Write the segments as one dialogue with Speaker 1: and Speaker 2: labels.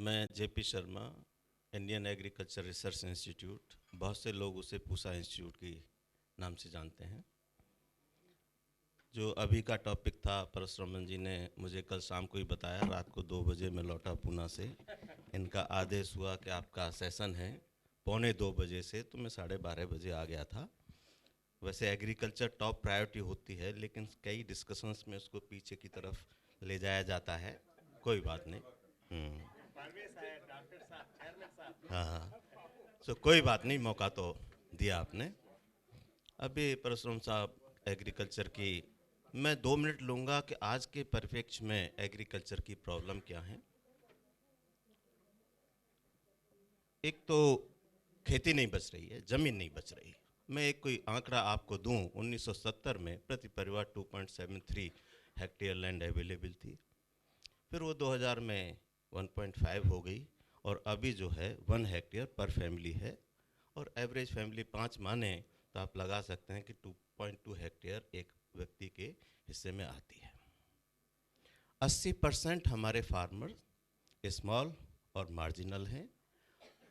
Speaker 1: मैं JP Sharma, Indian agriculture research institute, बहुत से लोग उसे पूसा इंस्टीट्यूट के नाम से जानते हैं। जो अभी का टॉपिक था, परसुरामन जी ने मुझे कल शाम को ही बताया, रात को 2 बजे मैं लौटा पूना से। इनका आदेश हुआ कि आपका सेशन है 1:45 से, तो मैं 12:30 बजे आ गया था। वैसे एग्रीकल्चर टॉप प्रायोरिटी होती है, लेकिन कई डिस्कशंस में उसको पीछे की तरफ ले जाया जाता है। कोई बात नहीं। हाँ हाँ, सो कोई बात नहीं, मौका तो दिया आपने। अभी परसुराम साहब एग्रीकल्चर की मैं 2 मिनट लूँगा कि आज के परिप्रेक्ष्य में एग्रीकल्चर की प्रॉब्लम क्या है। एक तो खेती नहीं बच रही है, ज़मीन नहीं बच रही है। मैं एक कोई आंकड़ा आपको दूं, 1970 में प्रति परिवार 2.73 हेक्टेयर लैंड अवेलेबल थी। फिर वो 2000 में 1.5 हो गई और अभी जो है 1 हेक्टेयर पर फैमिली है। और एवरेज फैमिली 5 माने तो आप लगा सकते हैं कि 2.2 हेक्टेयर एक व्यक्ति के हिस्से में आती है। 80% हमारे फार्मर स्मॉल और मार्जिनल हैं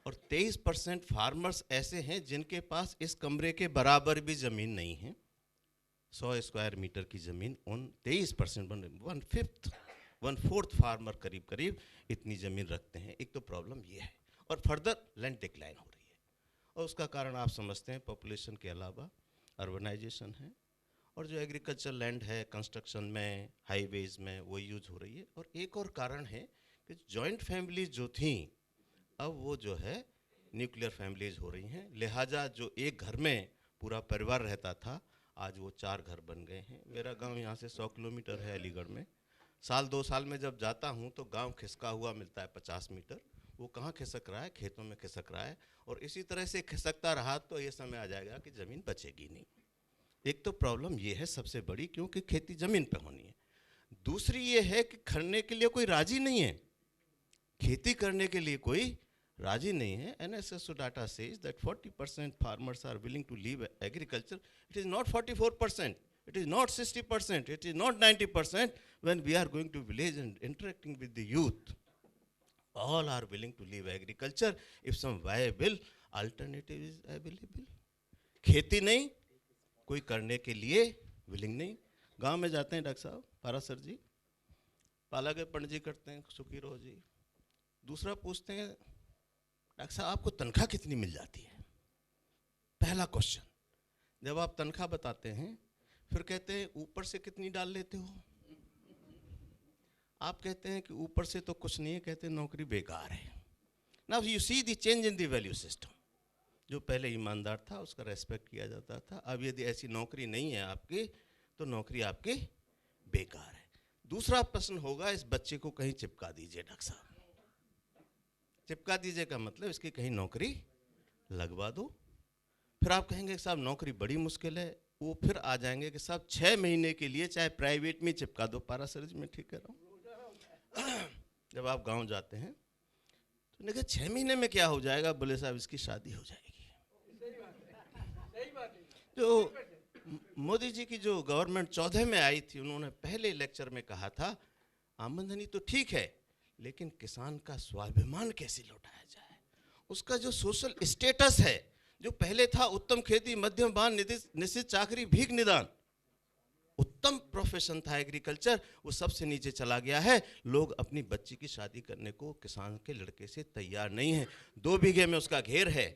Speaker 1: और 23% फार्मर्स ऐसे हैं जिनके पास इस कमरे के बराबर भी ज़मीन नहीं है। 100 स्क्वायर मीटर की ज़मीन उन 23%, 1/5, 1/4 फार्मर करीब करीब इतनी ज़मीन रखते हैं। एक तो प्रॉब्लम ये है और फर्दर लैंड डिक्लाइन हो रही है। और उसका कारण आप समझते हैं, पॉपुलेशन के अलावा अर्बनाइजेशन है और जो एग्रीकल्चर लैंड है कंस्ट्रक्शन में, हाईवेज में वो यूज हो रही है। और एक और कारण है कि जॉइंट फैमिलीज जो थी अब वो जो है न्यूक्लियर फैमिलीज हो रही हैं। लिहाजा जो एक घर में पूरा परिवार रहता था, आज वो 4 घर बन गए हैं। मेरा गांव यहाँ से 100 किलोमीटर है अलीगढ़ में। साल 2 साल में जब जाता हूँ तो गांव खिसका हुआ मिलता है 50 मीटर। वो कहाँ खिसक रहा है? खेतों में खिसक रहा है। और इसी तरह से खिसकता रहा तो ये समय आ जाएगा कि ज़मीन बचेगी नहीं। एक तो प्रॉब्लम ये है सबसे बड़ी, क्योंकि खेती ज़मीन पे होनी है। दूसरी ये है कि करने के लिए कोई राजी नहीं है, खेती करने के लिए कोई राजी नहीं है। NSSO data says that 40% farmers are willing to leave agriculture. It is not 44%, it is not 60%, it is not 90%. When we are going to village and interacting with the youth, all are willing to leave agriculture if some viable alternative is available. खेती नहीं, कोई करने के लिए willing नहीं। गांव में जाते हैं डॉक्टर साहब, पारासर जी, पाला के पंडित जी करते हैं, सुखी रहो जी। दूसरा पूछते हैं, डॉक्टर साहब आपको तनख्वाह कितनी मिल जाती है? पहला क्वेश्चन। जब आप तनख्वाह बताते हैं फिर कहते हैं ऊपर से कितनी डाल लेते हो? आप कहते हैं कि ऊपर से तो कुछ नहीं है, कहते हैं नौकरी बेकार है। Now you see the change in the value system. जो पहले ईमानदार था उसका रेस्पेक्ट किया जाता था, अब यदि ऐसी नौकरी नहीं है आपकी तो नौकरी आपकी बेकार है। दूसरा प्रश्न होगा, इस बच्चे को कहीं चिपका दीजिए डॉक्टर साहब। चिपका दीजिए का मतलब इसकी कहीं नौकरी लगवा दो। फिर आप कहेंगे साहब नौकरी बड़ी मुश्किल है। वो फिर आ जाएंगे कि साहब 6 महीने के लिए चाहे प्राइवेट में चिपका दो। पारासर में ठीक कह रहा हूँ। जब आप गांव जाते हैं तो देखिए 6 महीने में क्या हो जाएगा? बोले साहब इसकी शादी हो जाएगी। जो मोदी जी की जो गवर्नमेंट 14 में आई थी, उन्होंने पहले लेक्चर में कहा था आमदनी तो ठीक है लेकिन किसान का स्वाभिमान कैसे लौटाया जाए, उसका जो सोशल स्टेटस है, जो पहले था उत्तम खेती, मध्यम बान, निश्चित चाकरी, भीख निदान, उत्तम प्रोफेशन था एग्रीकल्चर, वो सबसे नीचे चला गया है। लोग अपनी बच्ची की शादी करने को किसान के लड़के से तैयार नहीं है। 2 बीघे में उसका घेर है,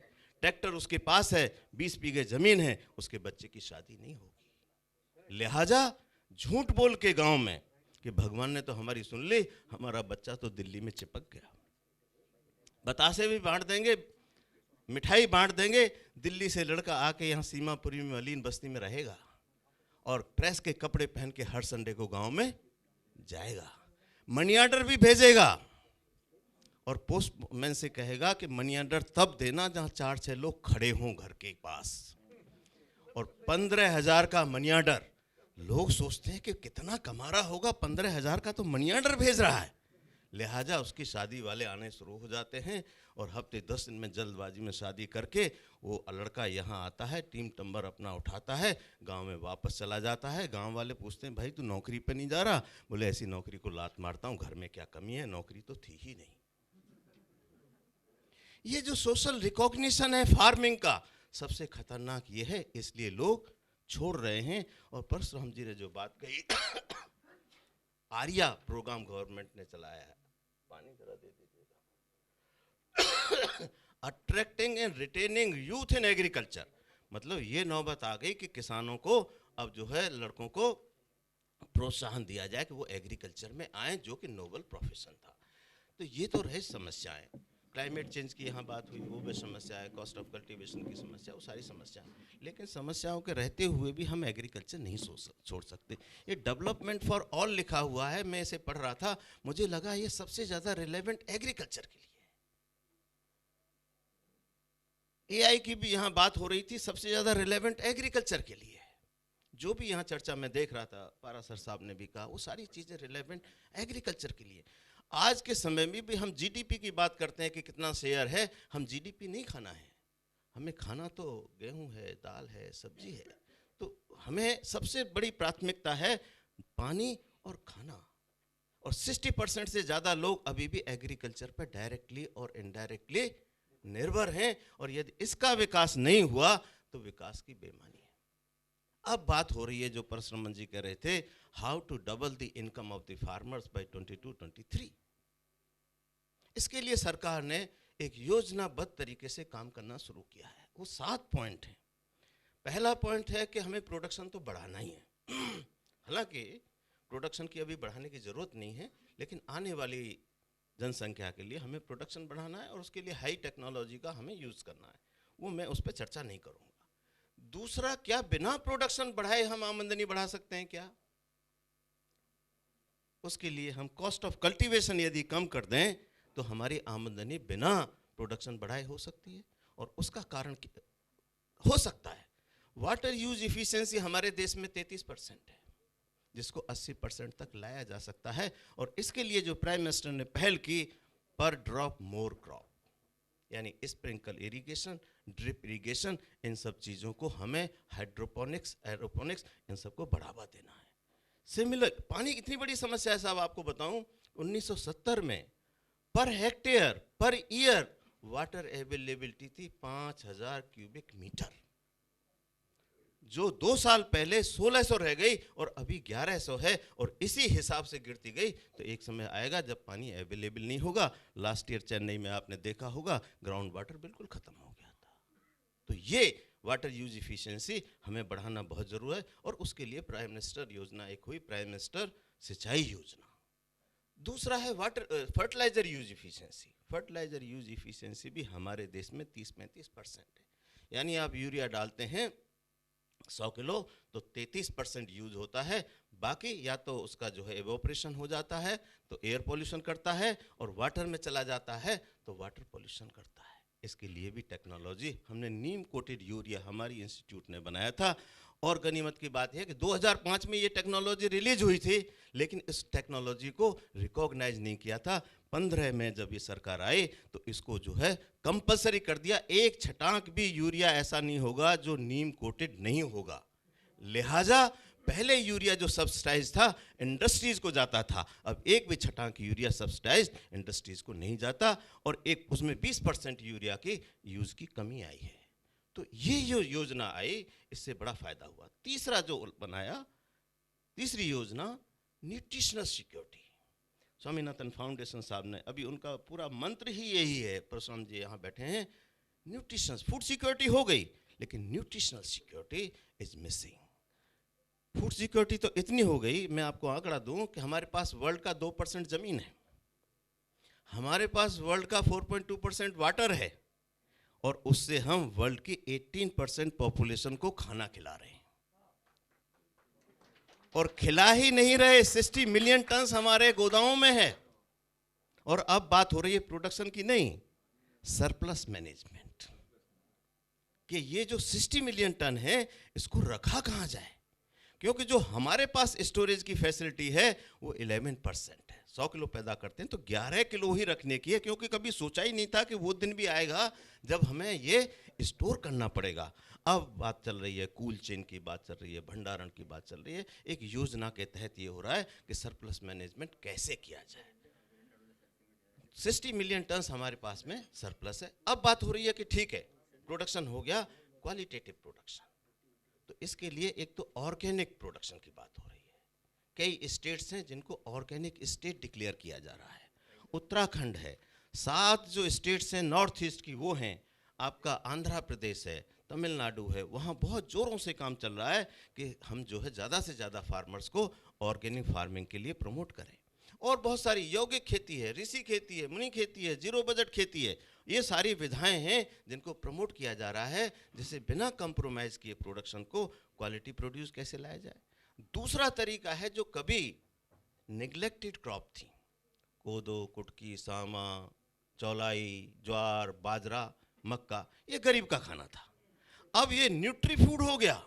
Speaker 1: ट्रैक्टर उसके पास है, 20 बीघे जमीन है, उसके बच्चे की शादी नहीं होगी। लिहाजा झूठ बोल के गांव में कि भगवान ने तो हमारी सुन ली, हमारा बच्चा तो दिल्ली में चिपक गया। बतासे भी बांट देंगे, मिठाई बांट देंगे, दिल्ली से लड़का आके यहाँ सीमापुरी में मलीन बस्ती में रहेगा और प्रेस के कपड़े पहन के हर संडे को गांव में जाएगा, मनी ऑर्डर भी भेजेगा और पोस्टमैन से कहेगा कि मनी ऑर्डर तब देना जहाँ 4-6 लोग खड़े हों घर के पास। और 15,000 का मनी ऑर्डर, लोग सोचते हैं कि कितना कमा रहा होगा, 15,000 का तो मनी ऑर्डर भेज रहा है। लिहाजा उसकी शादी वाले आने शुरू हो जाते हैं और हफ्ते 10 दिन में जल्दबाजी में शादी करके वो लड़का यहाँ आता है, टीम टंबर अपना उठाता है, गांव में वापस चला जाता है। गांव वाले पूछते हैं भाई तू नौकरी पे नहीं जा रहा? बोले ऐसी नौकरी को लात मारता हूँ, घर में क्या कमी है, नौकरी तो थी ही नहीं। ये जो सोशल रिकॉग्निशन है फार्मिंग का, सबसे खतरनाक ये है, इसलिए लोग छोड़ रहे हैं। और परसराम जी ने जो बात कही, आर्या प्रोग्राम गवर्नमेंट ने चलाया है, पानी जरा दे दीजिएगा, attracting and retaining youth in agriculture. मतलब ये नौबत आ गई कि किसानों को अब जो है लड़कों को प्रोत्साहन दिया जाए कि वो एग्रीकल्चर में आए, जो कि नोबल प्रोफेशन था। तो ये तो रहे समस्याएं, क्लाइमेट चेंज की यहाँ बात हुई, वो भी समस्या है, कॉस्ट ऑफ कल्टीवेशन की समस्या, वो सारी समस्याएं। लेकिन समस्याओं के रहते हुए भी हम एग्रीकल्चर नहीं छोड़ सकते। ये डेवलपमेंट फॉर ऑल लिखा हुआ है, मैं इसे पढ़ रहा था, मुझे लगा ये सबसे ज़्यादा रिलेवेंट एग्रीकल्चर के लिए। एआई की भी यहाँ बात हो रही थी, सबसे ज़्यादा रिलेवेंट एग्रीकल्चर के लिए। जो भी यहाँ चर्चा में देख रहा था, पारासर साहब ने भी कहा, वो सारी चीज़ें रिलेवेंट एग्रीकल्चर के लिए। आज के समय में भी हम जीडीपी की बात करते हैं कि कितना शेयर है, हम जीडीपी नहीं खाना है, हमें खाना तो गेहूं है, दाल है, सब्जी है। तो हमें सबसे बड़ी प्राथमिकता है पानी और खाना। और 60% से ज़्यादा लोग अभी भी एग्रीकल्चर पर डायरेक्टली और इनडायरेक्टली निर्भर हैं। और यदि इसका विकास नहीं हुआ तो विकास की बेईमानी है। अब बात हो रही है जो परसराम जी कह रहे थे, how to double the income of the farmers by 22-23। इसके लिए सरकार ने एक योजनाबद्ध तरीके से काम करना शुरू किया है। वो 7 पॉइंट हैं। पहला पॉइंट है कि हमें प्रोडक्शन तो बढ़ाना ही है। हालांकि प्रोडक्शन की अभी बढ़ाने की ज़रूरत नहीं है, लेकिन आने वाली जनसंख्या के लिए हमें प्रोडक्शन बढ़ाना है और उसके लिए हाई टेक्नोलॉजी का हमें यूज़ करना है। वो मैं उस पर चर्चा नहीं करूँगा। दूसरा, क्या बिना प्रोडक्शन बढ़ाए हम आमदनी बढ़ा सकते हैं क्या? उसके लिए हम कॉस्ट ऑफ कल्टीवेशन यदि कम कर दें तो हमारी आमदनी बिना प्रोडक्शन बढ़ाए हो सकती है। और उसका कारण हो सकता है वाटर यूज इफिशिएंसी हमारे देश में 33% है, जिसको 80% तक लाया जा सकता है। और इसके लिए जो प्राइम मिनिस्टर ने पहल की, पर ड्रॉप मोर क्रॉप, यानी स्प्रिंकल इरिगेशन, ड्रिप इरिगेशन, इन सब चीज़ों को हमें, हाइड्रोपोनिक्स, एरोपोनिक्स, इन सबको बढ़ावा देना है। सिमिलर, पानी की इतनी बड़ी समस्या है साहब, आपको बताऊं 1970 में per hectare per year water availability थी 5000 क्यूबिक मीटर, जो 2 साल पहले 1600 रह गई और अभी 1100 है। और इसी हिसाब से गिरती गई तो एक समय आएगा जब पानी अवेलेबल नहीं होगा। लास्ट ईयर चेन्नई में आपने देखा होगा, ग्राउंड वाटर बिल्कुल खत्म हो गया था। तो ये वाटर यूज इफिशिएंसी हमें बढ़ाना बहुत ज़रूरी है। और उसके लिए प्राइम मिनिस्टर योजना एक हुई, प्राइम मिनिस्टर सिंचाई योजना। दूसरा है water fertiliser use efficiency. Fertiliser use efficiency भी हमारे देश में 30-35% है। यानी आप यूरिया डालते हैं 100 किलो तो 33% यूज होता है, बाकी या तो उसका जो है एवोपरेशन हो जाता है तो एयर पोल्यूशन करता है, और वाटर में चला जाता है तो वाटर पोल्यूशन करता है। इसके लिए भी टेक्नोलॉजी, हमने नीम कोटेड यूरिया हमारी इंस्टीट्यूट ने बनाया था। और गनीमत की बात है कि 2005 में ये टेक्नोलॉजी रिलीज हुई थी, लेकिन इस टेक्नोलॉजी को रिकॉग्नाइज नहीं किया था। 15 में जब ये सरकार आई तो इसको जो है कंपलसरी कर दिया। एक छटाक भी यूरिया ऐसा नहीं होगा जो नीम कोटेड नहीं होगा। लिहाजा पहले यूरिया जो सब्सिडाइज था इंडस्ट्रीज को जाता था, अब एक भी छटाक यूरिया सब्सिडाइज इंडस्ट्रीज को नहीं जाता, और एक उसमें 20% यूरिया की यूज की कमी आई है। तो ये जो योजना आई, इससे बड़ा फायदा हुआ। तीसरा जो बनाया, तीसरी योजना न्यूट्रिशनल सिक्योरिटी। स्वामीनाथन फाउंडेशन साहब ने, अभी उनका पूरा मंत्र ही यही है, परसराम जी यहाँ बैठे हैं, न्यूट्रिशन, फूड सिक्योरिटी हो गई लेकिन nutritional security is missing. Food security तो इतनी हो गई, मैं आपको आंकड़ा दूं कि हमारे पास वर्ल्ड का 2% जमीन है, हमारे पास वर्ल्ड का 4.2% वाटर है, और उससे हम वर्ल्ड की 18% पॉपुलेशन को खाना खिला रहे हैं। और खिला ही नहीं रहे, 60 मिलियन टन हमारे गोदामों में है। और अब बात हो रही है प्रोडक्शन की नहीं, सरप्लस मैनेजमेंट, कि ये जो 60 मिलियन टन है इसको रखा कहाँ जाए, क्योंकि जो हमारे पास स्टोरेज की फैसिलिटी है वो 11% है। 100 किलो पैदा करते हैं तो 11 किलो ही रखने की है, क्योंकि कभी सोचा ही नहीं था कि वो दिन भी आएगा जब हमें ये स्टोर करना पड़ेगा। अब बात चल रही है कूल चेन की, बात चल रही है भंडारण की, बात चल रही है। एक योजना के तहत ये हो रहा है कि सरप्लस मैनेजमेंट कैसे किया जाए। 60 मिलियन टन्स हमारे पास में सरप्लस है। अब बात हो रही है कि ठीक है प्रोडक्शन हो गया, क्वालिटेटिव प्रोडक्शन, तो इसके लिए एक तो ऑर्गेनिक प्रोडक्शन की बात हो रही है। कई स्टेट्स हैं जिनको ऑर्गेनिक स्टेट डिक्लेयर किया जा रहा है। उत्तराखंड है, 7 जो स्टेट्स हैं नॉर्थ ईस्ट की वो हैं, आपका आंध्र प्रदेश है, तमिलनाडु है, वहाँ बहुत ज़ोरों से काम चल रहा है कि हम जो है ज़्यादा से ज़्यादा फार्मर्स को ऑर्गेनिक फार्मिंग के लिए प्रमोट करें। और बहुत सारी यौगिक खेती है, ऋषि खेती है, मुनि खेती है, जीरो बजट खेती है, ये सारी विधाएं हैं जिनको प्रमोट किया जा रहा है, जिससे बिना कंप्रोमाइज़ किए प्रोडक्शन को क्वालिटी प्रोड्यूस कैसे लाया जाए। दूसरा तरीका है जो कभी निगलेक्टेड क्रॉप थी, कोदो, कुटकी, सामा, चौलाई, ज्वार, बाजरा, मक्का, ये गरीब का खाना था। अब ये न्यूट्री फूड हो गया।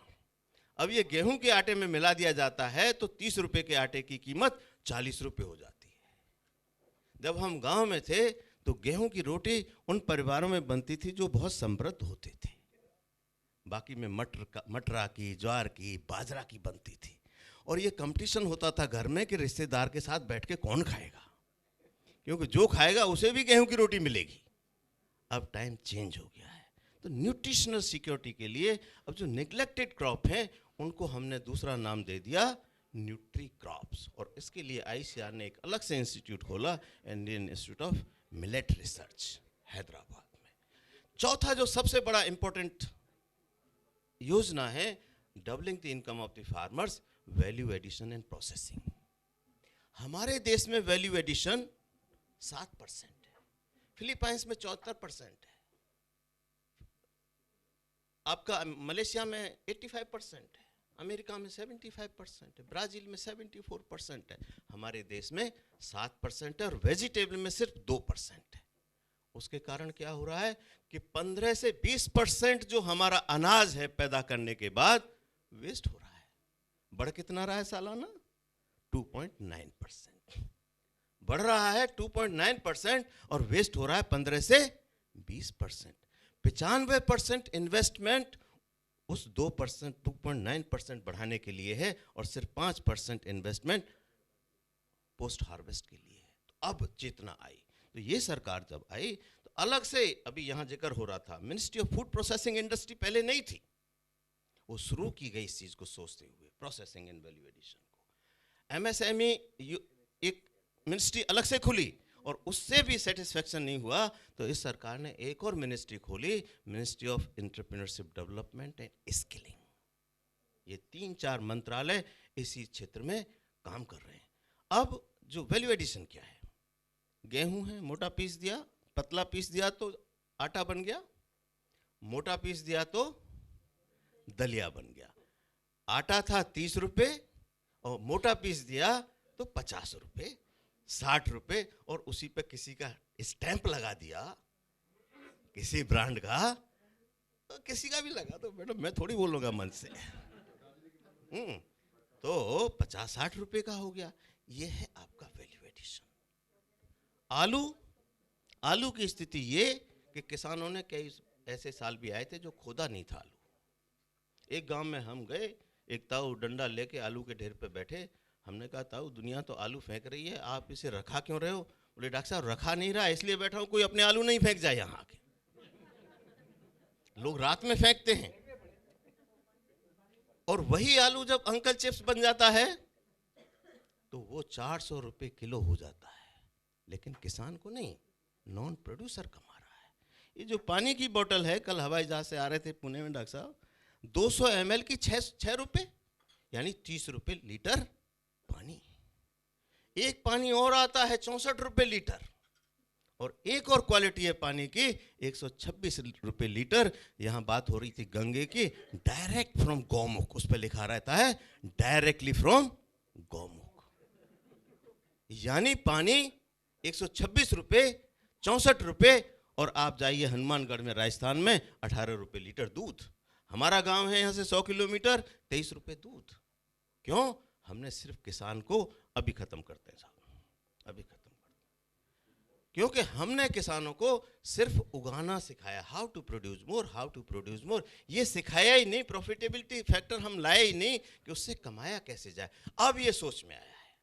Speaker 1: अब ये गेहूं के आटे में मिला दिया जाता है तो 30 रुपए के आटे की कीमत 40 रुपए हो जाती है। जब हम गांव में थे तो गेहूं की रोटी उन परिवारों में बनती थी जो बहुत समृद्ध होते थे, बाकी में मटरा की, ज्वार की, बाजरा की बनती थी। और ये कंपटीशन होता था घर में कि रिश्तेदार के साथ बैठ के कौन खाएगा, क्योंकि जो खाएगा उसे भी गेहूं की रोटी मिलेगी। अब टाइम चेंज हो गया है, तो न्यूट्रिशनल सिक्योरिटी के लिए अब जो निगलेक्टेड क्रॉप हैं उनको हमने दूसरा नाम दे दिया न्यूट्री क्रॉप्स। और इसके लिए आईसीआर ने एक अलग से इंस्टीट्यूट खोला, Indian Institute of Millet Research, Hyderabad में। चौथा जो सबसे बड़ा इंपॉर्टेंट योजना है, doubling the income of the farmers, value addition and processing. हमारे देश में वैल्यू एडिशन 7% है, फिलीपाइंस में 74% है, आपका मलेशिया में 85% है, अमेरिका में 75% है, ब्राज़ील में 74% है, हमारे देश में 7% है और वेजिटेबल में सिर्फ 2% है। उसके कारण क्या हो रहा है कि 15 से 20% जो हमारा अनाज है पैदा करने के बाद वेस्ट हो रहा है। बढ़ कितना रहा है सालाना? 2.9%। बढ़ रहा है 2.9% और वेस्ट हो रहा है 15 से 20%। 95% इन्वेस्टमेंट उस 2% 2.9% बढ़ाने के लिए है और सिर्फ 5% इन्वेस्टमेंट पोस्ट हार्वेस्ट के लिए है। तो अब चेतना आई, तो ये सरकार जब आई तो अलग से, अभी यहाँ जिक्र हो रहा था, ministry of food processing industry पहले नहीं थी, वो शुरू की गई इस चीज को सोचते हुए, प्रोसेसिंग एंड वैल्यू एडिशन को। एमएसएमई एक मिनिस्ट्री अलग से खुली और उससे भी सेटिस्फेक्शन नहीं हुआ तो इस सरकार ने एक और मिनिस्ट्री खोली, ministry of entrepreneurship development and skilling. ये 3-4 मंत्रालय इसी क्षेत्र में काम कर रहे हैं। अब जो वैल्यू एडिशन क्या है, गेहूं है, मोटा पीस दिया, पतला पीस दिया तो आटा बन गया, मोटा पीस दिया तो दलिया बन गया। आटा था 30 रुपए और मोटा पीस दिया तो 50 रुपए, 60 रुपए, और उसी पे किसी का स्टैंप लगा दिया, किसी ब्रांड का, तो किसी का भी लगा तो मैडम मैं थोड़ी बोलूंगा मन से, तो 50-60 रुपए का हो गया। ये है आपका वैल्यू एडिशन। आलू की स्थिति ये कि किसानों ने कई ऐसे साल भी आए थे जो खोदा नहीं था आलू। एक गांव में हम गए, एक ताऊ डंडा लेके आलू के ढेर पे बैठे, हमने कहा ताऊ दुनिया तो आलू फेंक रही है, आप इसे रखा क्यों रहे हो? बोले डॉक्टर साहब रखा नहीं रहा, इसलिए बैठा हूं कोई अपने आलू नहीं फेंक जाए। यहाँ आके लोग रात में फेंकते हैं और वही आलू जब अंकल चिप्स बन जाता है तो वो 400 रुपए किलो हो जाता है, लेकिन किसान को नहीं, नॉन प्रोड्यूसर कमा रहा है। ये जो पानी की बोतल है, कल हवाई जहाज से आ रहे थे पुणे में डॉक्टर साहब, 200 ml की 6 रुपए, यानी 30 रुपए लीटर पानी। एक पानी और आता है 64 रुपए लीटर, और एक और क्वालिटी है पानी की 126 रुपए लीटर। यहां बात हो रही थी गंगे की, डायरेक्ट फ्रॉम गौमुख, उस पर लिखा रहता है डायरेक्टली फ्रॉम गौमुख, यानी पानी 126 रुपए, 64 रुपए, और आप जाइए हनुमानगढ़ में राजस्थान में 18 रुपए लीटर दूध। हमारा गांव है यहाँ से 100 किलोमीटर, 23 रुपए दूध। क्यों? हमने सिर्फ किसान को अभी खत्म करते हैं साहब, अभी खत्म करते हैं, क्योंकि हमने किसानों को सिर्फ उगाना सिखाया, how to produce more, how to produce more, ये सिखाया ही नहीं, प्रॉफिटेबिलिटी फैक्टर हम लाए ही नहीं कि उससे कमाया कैसे जाए। अब ये सोच में आया है,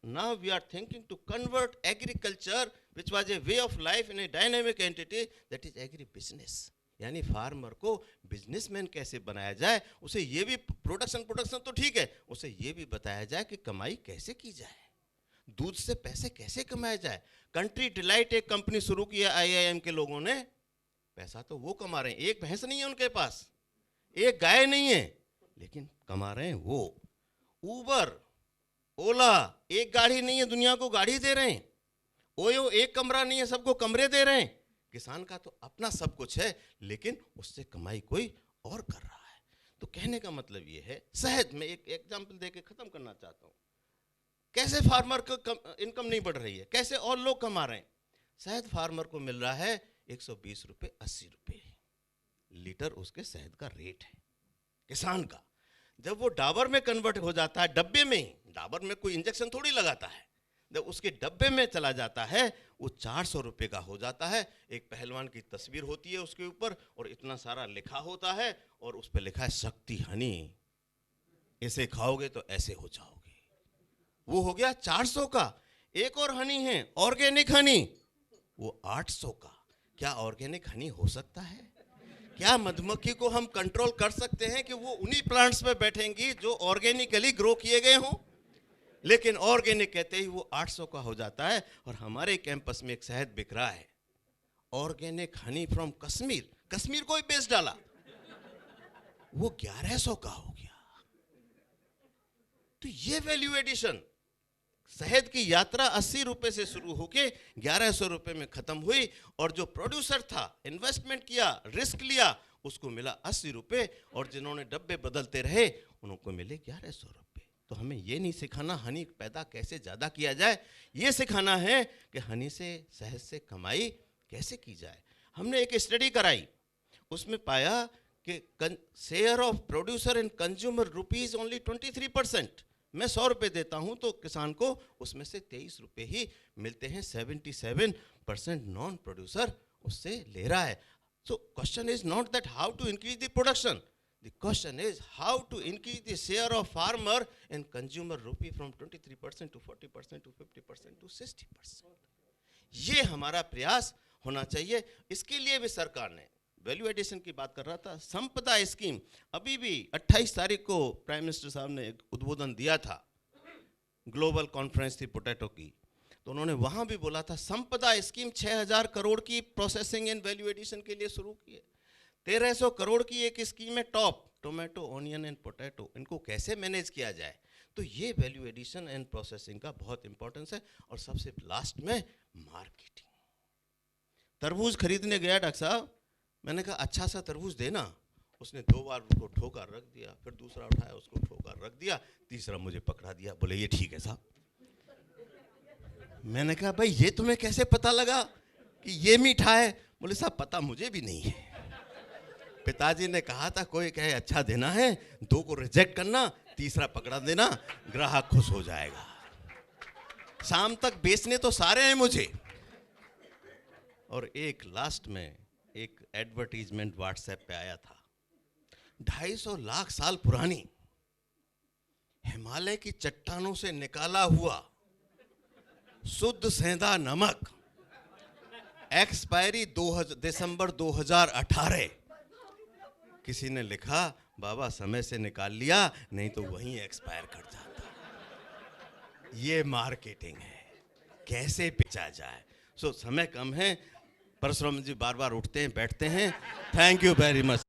Speaker 1: Now we are thinking to convert agriculture, which was a way of life, in a dynamic entity that is agribusiness. यानी फार्मर को बिजनेसमैन कैसे बनाया जाए, उसे ये भी प्रोडक्शन तो ठीक है, उसे ये भी बताया जाए कि कमाई कैसे की जाए, दूध से पैसे कैसे कमाया जाए। कंट्री डिलाइट एक कंपनी शुरू की है IIM के लोगों ने, पैसा तो वो कमा रहे हैं, एक भैंस नहीं है उनके पास, एक गाय नहीं है, लेकिन कमा रहे हैं वो। ऊबर, ओला, एक गाड़ी नहीं है, दुनिया को गाड़ी दे रहे हैं। ओयो, एक कमरा नहीं है, सबको कमरे दे रहे हैं। किसान का तो अपना सब कुछ है, लेकिन उससे कमाई कोई और कर रहा है। तो कहने का मतलब ये है, शहद में एक एग्जाम्पल देके खत्म करना चाहता हूँ, कैसे फार्मर को इनकम नहीं बढ़ रही है, कैसे और लोग कमा रहे हैं। शहद फार्मर को मिल रहा है 120 रुपये 80 रुपये लीटर, उसके शहद का रेट है किसान का। जब वो डाबर में कन्वर्ट हो जाता है, डब्बे में ही, डाबर में कोई इंजेक्शन थोड़ी लगाता है, जब उसके डब्बे में चला जाता है वो 400 रुपये का हो जाता है। एक पहलवान की तस्वीर होती है उसके ऊपर और इतना सारा लिखा होता है और उस पर लिखा है शक्ति हनी, इसे खाओगे तो ऐसे हो जाओगे। वो हो गया 400 का। एक और हनी है ऑर्गेनिक हनी, वो 800 का। क्या ऑर्गेनिक हनी हो सकता है? क्या मधुमक्खी को हम कंट्रोल कर सकते हैं कि वो उन्हीं प्लांट्स पे बैठेंगी जो ऑर्गेनिकली ग्रो किए गए हों? लेकिन ऑर्गेनिक कहते ही वो 800 का हो जाता है। और हमारे कैंपस में एक शहद बिक रहा है, organic honey from Kashmir, Kashmir को ही बेच डाला, वो 1100 का हो गया। तो ये वैल्यू एडिशन, शहद की यात्रा 80 रुपए से शुरू होके 1100 रुपए में खत्म हुई, और जो प्रोड्यूसर था, इन्वेस्टमेंट किया, रिस्क लिया, उसको मिला 80 रुपए, और जिन्होंने डब्बे बदलते रहे उनको मिले 1100 रुपए। तो हमें ये नहीं सिखाना हनी पैदा कैसे ज़्यादा किया जाए, ये सिखाना है कि हनी से, शहद से कमाई कैसे की जाए। हमने एक स्टडी कराई, उसमें पाया कि share of producer and consumer rupees only 23%। मैं 100 रुपये देता हूँ तो किसान को उसमें से 23 रुपये ही मिलते हैं, 77% नॉन प्रोड्यूसर उससे ले रहा है। So question is not that how to increase the production, the question is how to increase the share of farmer and consumer rupee from 23% to 40% to 50% to 60%। ये हमारा प्रयास होना चाहिए। इसके लिए भी सरकार ने वैल्यू एडिशन की बात कर रहा था, संपदा स्कीम, अभी भी 28 तारीख को प्राइम मिनिस्टर साहब ने एक उद्बोधन दिया था, ग्लोबल कॉन्फ्रेंस थी पोटैटो की, तो उन्होंने वहाँ भी बोला था संपदा स्कीम 6000 करोड़ की प्रोसेसिंग एंड वैल्यू एडिशन के लिए शुरू की है। 1300 करोड़ की एक स्कीम है top, tomato, onion and potato, इनको कैसे मैनेज किया जाए। तो ये वैल्यू एडिशन एंड प्रोसेसिंग का बहुत इंपॉर्टेंस है। और सबसे लास्ट में मार्केटिंग। तरबूज खरीदने गया डॉक्टर साहब, मैंने कहा अच्छा सा तरबूज देना, उसने 2 बार उसको ठोकर रख दिया, फिर दूसरा उठाया उसको ठोकर रख दिया, तीसरा मुझे पकड़ा दिया, बोले ये ठीक है साहब। मैंने कहा भाई ये तुम्हें कैसे पता लगा कि ये मीठा है? बोले साहब पता मुझे भी नहीं है, पिताजी ने कहा था कोई कहे अच्छा देना है, 2 को रिजेक्ट करना, तीसरा पकड़ा देना, ग्राहक खुश हो जाएगा। शाम तक बेचने तो सारे हैं मुझे। और एक लास्ट में एक एडवर्टीजमेंट व्हाट्सएप पे आया था, 250 लाख साल पुरानी, हिमालय की चट्टानों से निकाला हुआ शुद्ध सेंधा नमक, एक्सपायरी दिसंबर 2018। किसी ने लिखा बाबा समय से निकाल लिया, नहीं तो वहीं एक्सपायर कर जाता। ये मार्केटिंग है, कैसे बेचा जाए। समय कम है, परशुराम जी बार बार उठते हैं बैठते हैं। Thank you very much.